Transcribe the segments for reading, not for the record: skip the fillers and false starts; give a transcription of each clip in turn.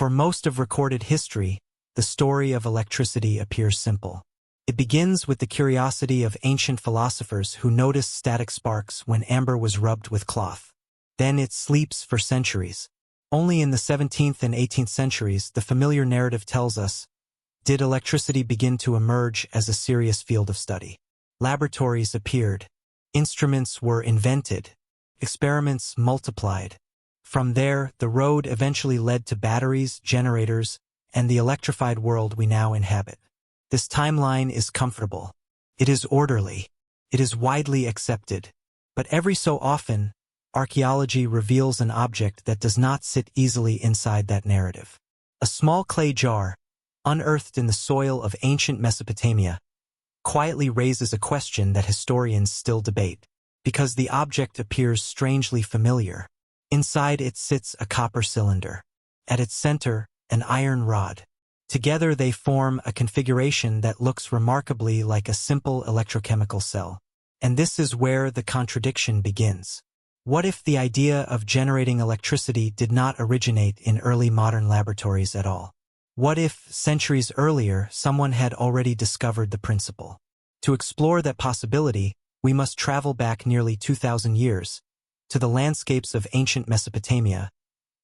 For most of recorded history, the story of electricity appears simple. It begins with the curiosity of ancient philosophers who noticed static sparks when amber was rubbed with cloth. Then it sleeps for centuries. Only in the 17th and 18th centuries, the familiar narrative tells us, did electricity begin to emerge as a serious field of study. Laboratories appeared. Instruments were invented. Experiments multiplied. From there, the road eventually led to batteries, generators, and the electrified world we now inhabit. This timeline is comfortable. It is orderly. It is widely accepted. But every so often, archaeology reveals an object that does not sit easily inside that narrative. A small clay jar, unearthed in the soil of ancient Mesopotamia, quietly raises a question that historians still debate, because the object appears strangely familiar. Inside it sits a copper cylinder. At its center, an iron rod. Together they form a configuration that looks remarkably like a simple electrochemical cell. And this is where the contradiction begins. What if the idea of generating electricity did not originate in early modern laboratories at all? What if, centuries earlier, someone had already discovered the principle? To explore that possibility, we must travel back nearly 2,000 years, to the landscapes of ancient Mesopotamia,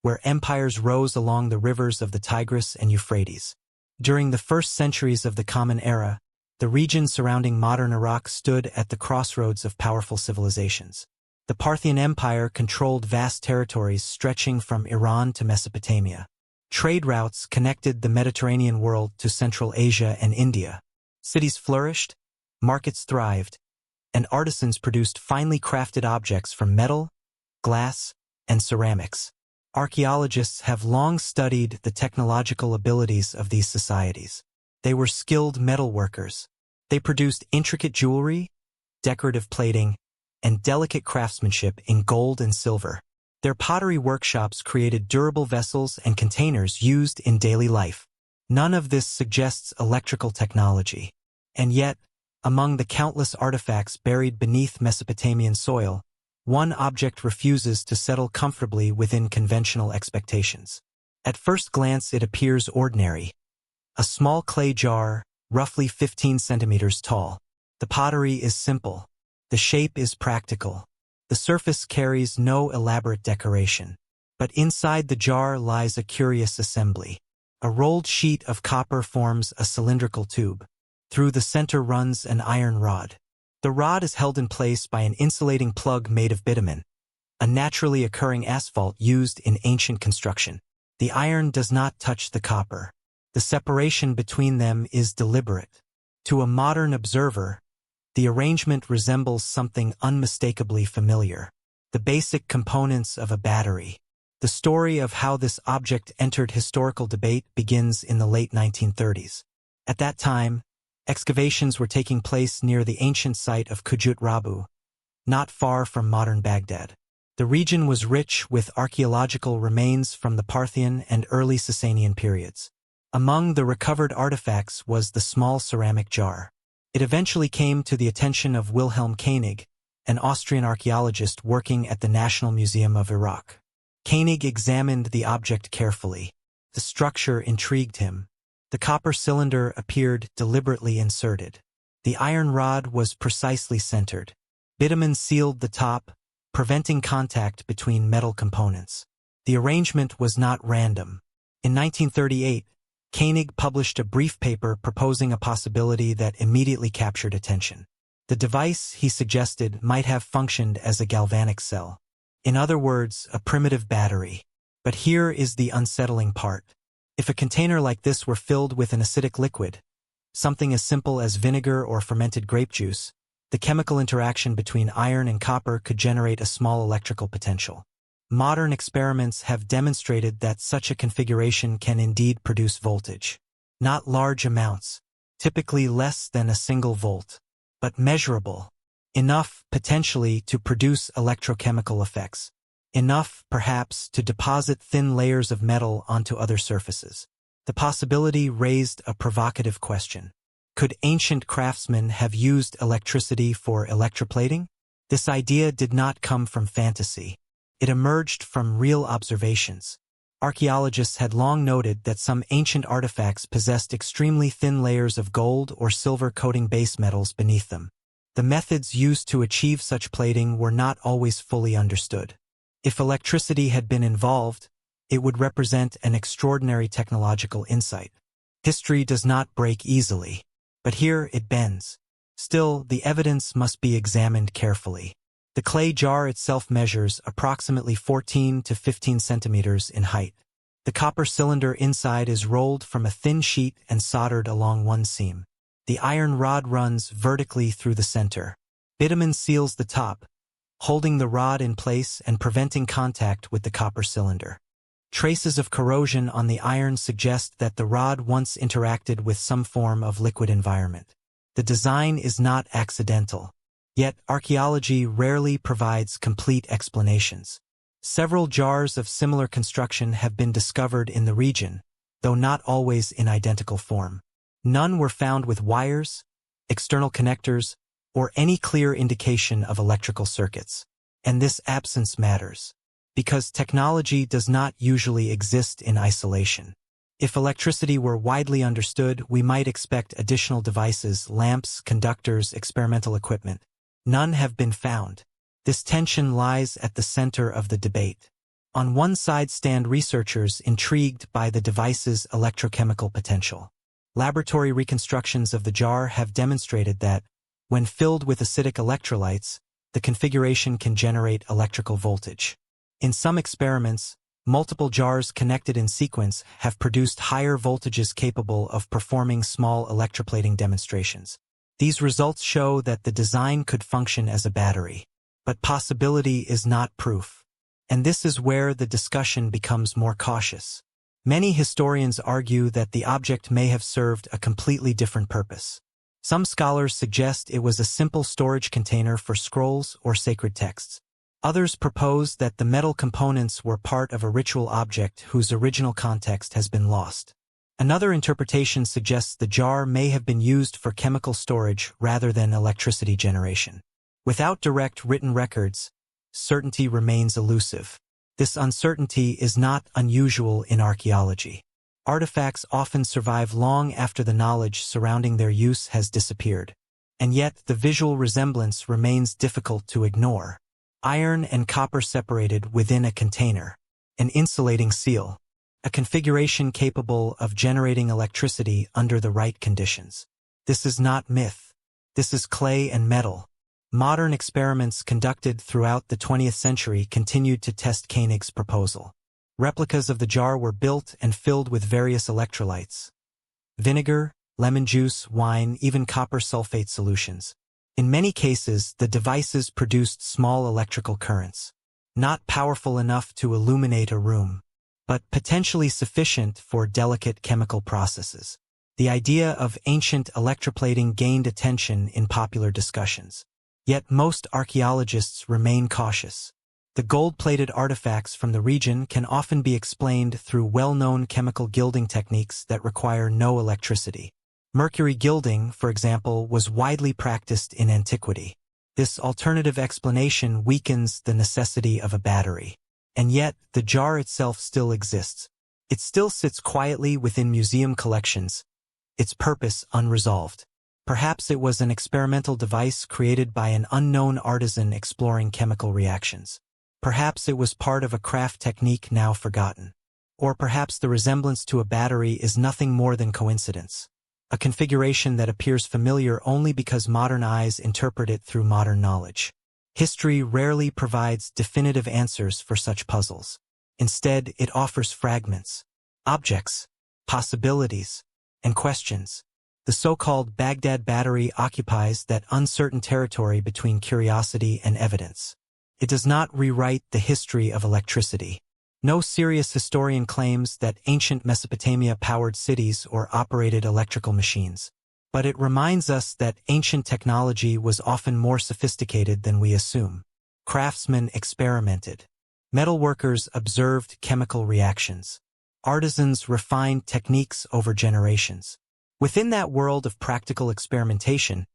where empires rose along the rivers of the Tigris and Euphrates. During the first centuries of the Common Era, the region surrounding modern Iraq stood at the crossroads of powerful civilizations. The Parthian Empire controlled vast territories stretching from Iran to Mesopotamia. Trade routes connected the Mediterranean world to Central Asia and India. Cities flourished, markets thrived, and artisans produced finely crafted objects from metal, glass, and ceramics. Archaeologists have long studied the technological abilities of these societies. They were skilled metalworkers. They produced intricate jewelry, decorative plating, and delicate craftsmanship in gold and silver. Their pottery workshops created durable vessels and containers used in daily life. None of this suggests electrical technology. And yet, among the countless artifacts buried beneath Mesopotamian soil, one object refuses to settle comfortably within conventional expectations. At first glance, it appears ordinary. A small clay jar, roughly 15 centimeters tall. The pottery is simple. The shape is practical. The surface carries no elaborate decoration. But inside the jar lies a curious assembly. A rolled sheet of copper forms a cylindrical tube. Through the center runs an iron rod. The rod is held in place by an insulating plug made of bitumen, a naturally occurring asphalt used in ancient construction. The iron does not touch the copper. The separation between them is deliberate. To a modern observer, the arrangement resembles something unmistakably familiar. The basic components of a battery. The story of how this object entered historical debate begins in the late 1930s. At that time, excavations were taking place near the ancient site of Kujut Rabu, not far from modern Baghdad. The region was rich with archaeological remains from the Parthian and early Sasanian periods. Among the recovered artifacts was the small ceramic jar. It eventually came to the attention of Wilhelm Koenig, an Austrian archaeologist working at the National Museum of Iraq. Koenig examined the object carefully. The structure intrigued him. The copper cylinder appeared deliberately inserted. The iron rod was precisely centered. Bitumen sealed the top, preventing contact between metal components. The arrangement was not random. In 1938, Koenig published a brief paper proposing a possibility that immediately captured attention. The device, he suggested, might have functioned as a galvanic cell. In other words, a primitive battery. But here is the unsettling part. If a container like this were filled with an acidic liquid, something as simple as vinegar or fermented grape juice, the chemical interaction between iron and copper could generate a small electrical potential. Modern experiments have demonstrated that such a configuration can indeed produce voltage. Not large amounts, typically less than a single volt, but measurable. Enough, potentially, to produce electrochemical effects. Enough, perhaps, to deposit thin layers of metal onto other surfaces. The possibility raised a provocative question. Could ancient craftsmen have used electricity for electroplating? This idea did not come from fantasy. It emerged from real observations. Archaeologists had long noted that some ancient artifacts possessed extremely thin layers of gold or silver-coating base metals beneath them. The methods used to achieve such plating were not always fully understood. If electricity had been involved, it would represent an extraordinary technological insight. History does not break easily, but here it bends. Still, the evidence must be examined carefully. The clay jar itself measures approximately 14 to 15 centimeters in height. The copper cylinder inside is rolled from a thin sheet and soldered along one seam. The iron rod runs vertically through the center. Bitumen seals the top, holding the rod in place and preventing contact with the copper cylinder. Traces of corrosion on the iron suggest that the rod once interacted with some form of liquid environment. The design is not accidental. Yet, archaeology rarely provides complete explanations. Several jars of similar construction have been discovered in the region, though not always in identical form. None were found with wires, external connectors, or any clear indication of electrical circuits. And this absence matters, because technology does not usually exist in isolation. If electricity were widely understood, we might expect additional devices, lamps, conductors, experimental equipment. None have been found. This tension lies at the center of the debate. On one side stand researchers intrigued by the device's electrochemical potential. Laboratory reconstructions of the jar have demonstrated that, when filled with acidic electrolytes, the configuration can generate electrical voltage. In some experiments, multiple jars connected in sequence have produced higher voltages capable of performing small electroplating demonstrations. These results show that the design could function as a battery. But possibility is not proof. And this is where the discussion becomes more cautious. Many historians argue that the object may have served a completely different purpose. Some scholars suggest it was a simple storage container for scrolls or sacred texts. Others propose that the metal components were part of a ritual object whose original context has been lost. Another interpretation suggests the jar may have been used for chemical storage rather than electricity generation. Without direct written records, certainty remains elusive. This uncertainty is not unusual in archaeology. Artifacts often survive long after the knowledge surrounding their use has disappeared. And yet, the visual resemblance remains difficult to ignore. Iron and copper separated within a container. An insulating seal. A configuration capable of generating electricity under the right conditions. This is not myth. This is clay and metal. Modern experiments conducted throughout the 20th century continued to test Koenig's proposal. Replicas of the jar were built and filled with various electrolytes. Vinegar, lemon juice, wine, even copper sulfate solutions. In many cases, the devices produced small electrical currents. Not powerful enough to illuminate a room, but potentially sufficient for delicate chemical processes. The idea of ancient electroplating gained attention in popular discussions. Yet most archaeologists remain cautious. The gold-plated artifacts from the region can often be explained through well-known chemical gilding techniques that require no electricity. Mercury gilding, for example, was widely practiced in antiquity. This alternative explanation weakens the necessity of a battery. And yet, the jar itself still exists. It still sits quietly within museum collections, its purpose unresolved. Perhaps it was an experimental device created by an unknown artisan exploring chemical reactions. Perhaps it was part of a craft technique now forgotten. Or perhaps the resemblance to a battery is nothing more than coincidence. A configuration that appears familiar only because modern eyes interpret it through modern knowledge. History rarely provides definitive answers for such puzzles. Instead, it offers fragments, objects, possibilities, and questions. The so-called Baghdad Battery occupies that uncertain territory between curiosity and evidence. It does not rewrite the history of electricity. No serious historian claims that ancient Mesopotamia powered cities or operated electrical machines. But it reminds us that ancient technology was often more sophisticated than we assume. Craftsmen experimented. Metalworkers observed chemical reactions. Artisans refined techniques over generations. Within that world of practical experimentation,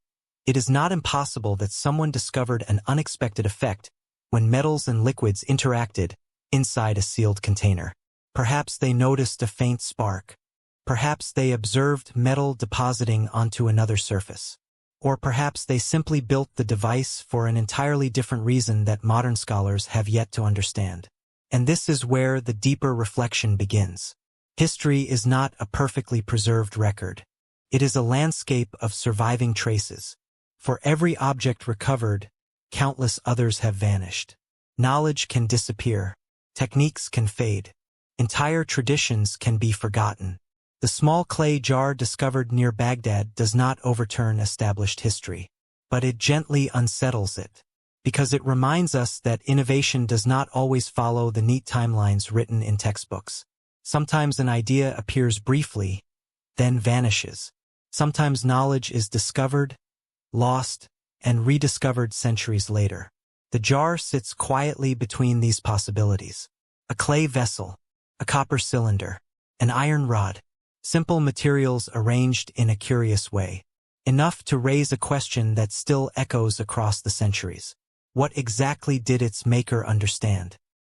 it is not impossible that someone discovered an unexpected effect when metals and liquids interacted inside a sealed container. Perhaps they noticed a faint spark. Perhaps they observed metal depositing onto another surface. Or perhaps they simply built the device for an entirely different reason that modern scholars have yet to understand. And this is where the deeper reflection begins. History is not a perfectly preserved record. It is a landscape of surviving traces. For every object recovered, countless others have vanished. Knowledge can disappear. Techniques can fade. Entire traditions can be forgotten. The small clay jar discovered near Baghdad does not overturn established history, but it gently unsettles it, because it reminds us that innovation does not always follow the neat timelines written in textbooks. Sometimes an idea appears briefly, then vanishes. Sometimes knowledge is discovered, lost, and rediscovered centuries later. The jar sits quietly between these possibilities. A clay vessel, a copper cylinder, an iron rod. Simple materials arranged in a curious way. Enough to raise a question that still echoes across the centuries. What exactly did its maker understand?